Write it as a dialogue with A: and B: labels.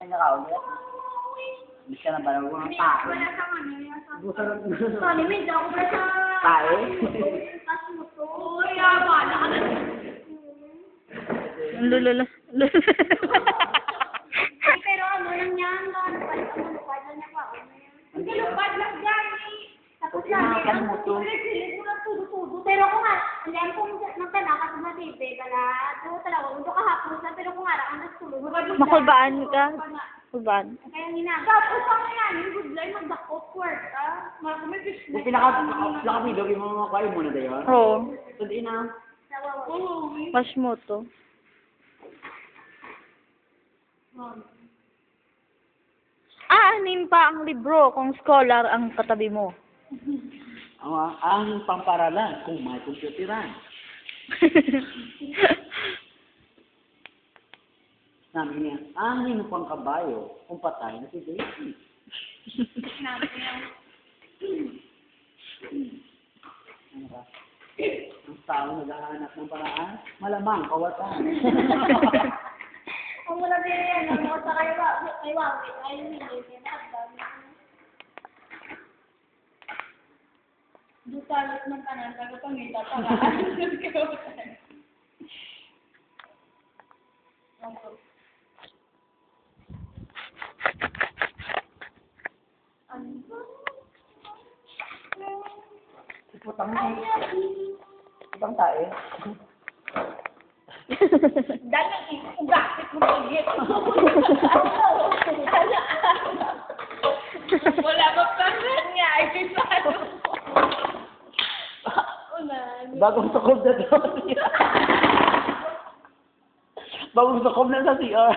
A: Pinakaulit. Hindi ka na ba nang mga tae?
B: Wala sa kanila.
A: Gusto
B: Sorry, medyo ako ba sa...
A: tae?
B: Tas mo to. Uy, abala ka na.
C: Lulula.
B: Pero ano lang yan, lupad lang niya pa. Hindi lupad lang yan eh. Tapos lang, silip mo lang tudo-tudo. Pero kung nga, alam kong nagtanakas na tipe, kala, ito talaga, ito kahapusan, pero kung nga, ang nagtulog.
C: Makulbaan ka. Kulbaan.
B: Kaya ginagawa. Tapos ang nga, yung good line, mag-awkward work, ah. May fish
A: Kung pinaka-video, yung mga kayo muna na yun.
C: Oo.
A: So, di na.
C: Pass mo to. Aanin pa ang libro kung scholar ang katabi mo.
A: Ang pamparalan kung may kompyuteran. Sabi niya, angin pang kabayo kung patay na si Daisy. Ano ka? Ang tao naghahanap ng paraan, malamang kawatan.
B: Ang wala din yan, ang mga sa kay Wawit, ay hindi, Dutalit ng kanan, pero pangita pa nga.
A: Putang ibang tae.
B: Dahil ugasit mo pagit. Wala pa pangan nga, ay pisado.
A: Bagong sukob na doon. Bagong sukob na sa CR.